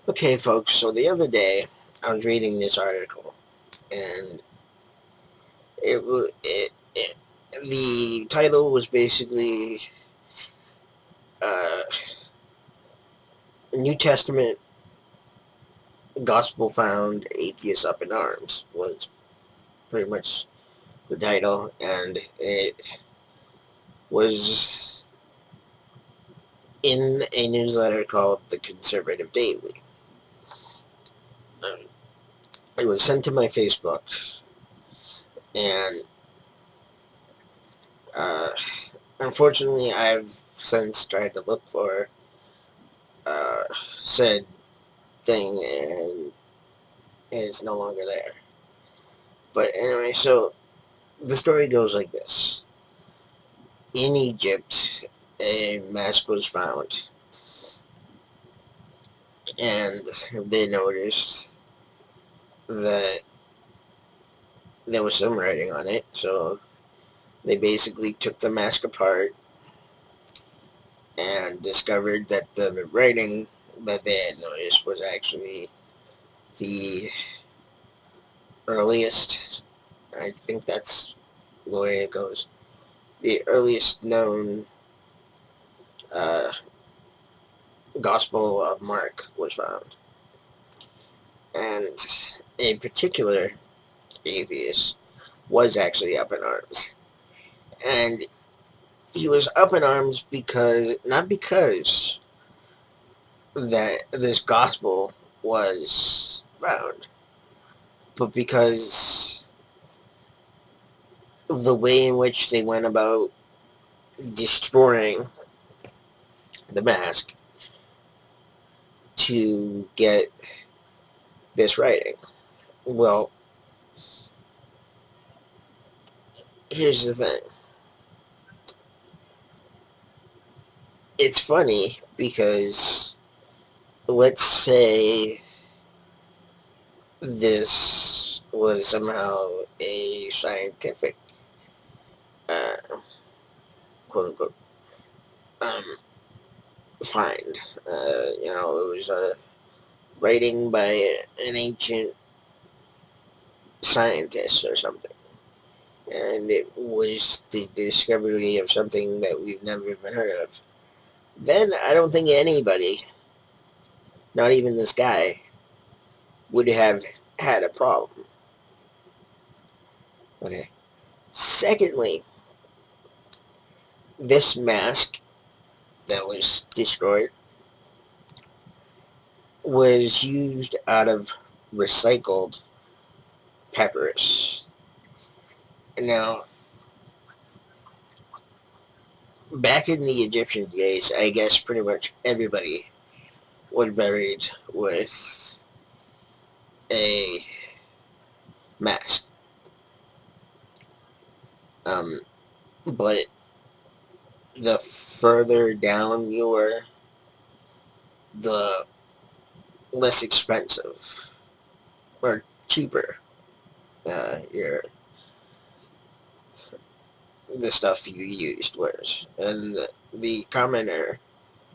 Okay, folks, so the other day I was reading this article, and the title was basically uh, New Testament Gospel Found Atheists Up in Arms, was pretty much the title, and it was in a newsletter called The Conservative Daily. Um, it was sent to my Facebook, and uh, unfortunately, I've since tried to look for uh, said thing, and it's no longer there. But anyway, so the story goes like this. In Egypt, a mask was found, and they noticed that there was some writing on it, so they basically took the mask apart and discovered that the writing that they had noticed was actually the earliest, I think that's the way it goes, the earliest known uh, Gospel of Mark was found. And a particular atheist was actually up in arms. And he was up in arms because, not because that this gospel was found, but because the way in which they went about destroying the mask to get this writing. Well, here's the thing. It's funny because let's say this was somehow a scientific, uh, quote unquote, um, find. It was a writing by an ancient scientist or something. And it was the discovery of something that we've never even heard of. Then I don't think anybody, not even this guy, would have had a problem. Okay. Secondly, this mask that was destroyed was used out of recycled papyrus. Now, back in the Egyptian days, I guess pretty much everybody was buried with a mask. Um, but the further down you were, the less expensive or cheaper your the stuff you used was, and the commoner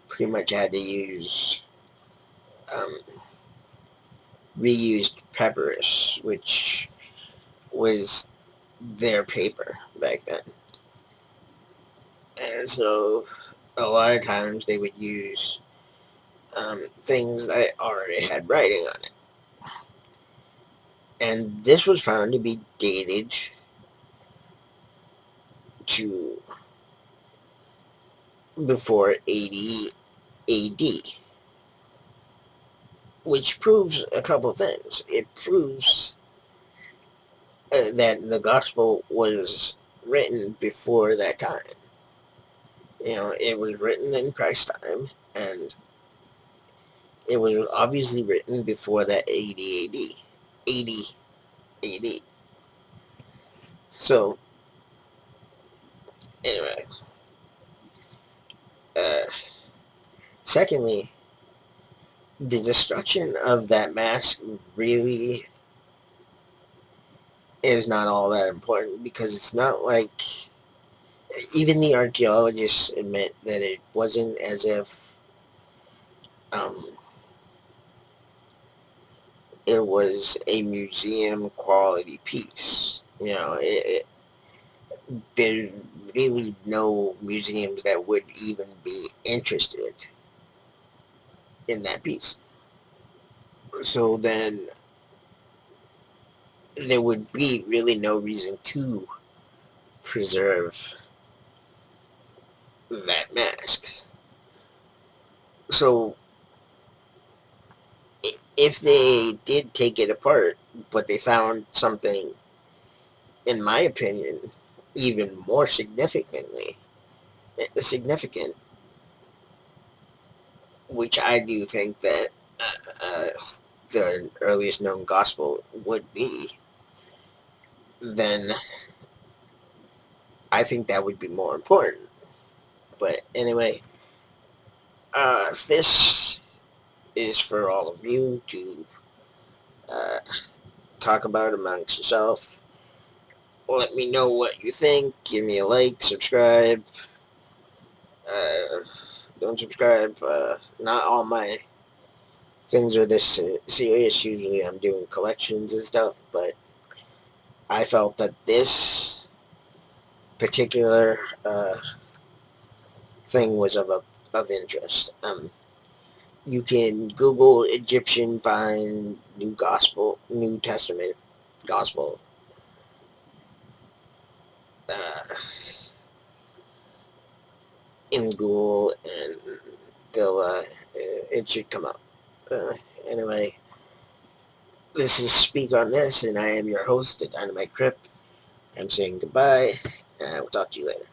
pretty much had to use um, reused papyrus, which was their paper back then. And so a lot of times they would use things that already had writing on it. And this was found to be dated to before 80 AD, which proves a couple things. It proves that the gospel was written before that time. It was written in Christ's time, and it was obviously written before that 80 AD. 80 AD. So, anyway. Uh, Secondly, the destruction of that mask really is not all that important because it's not like even the archaeologists admit that it wasn't as if um, it was a museum quality piece. There's really no museums that would even be interested in that piece. So then there would be really no reason to preserve that mask. So if they did take it apart, but they found something, in my opinion, even more significant, which I do think that uh, the earliest known gospel would be, then I think that would be more important. But anyway, this is for all of you to uh, talk about amongst yourself. Let me know what you think. Give me a like, subscribe. Uh, don't subscribe. Not all my things are this serious. Usually I'm doing collections and stuff, but I felt that this particular thing was of interest. You can Google Egyptian find New Testament gospel. Uh, in Google, and they'll it should come up. Uh, anyway, this is Speak on This, and I am your host, the Dynamite Crypt. I'm saying goodbye, and I will talk to you later.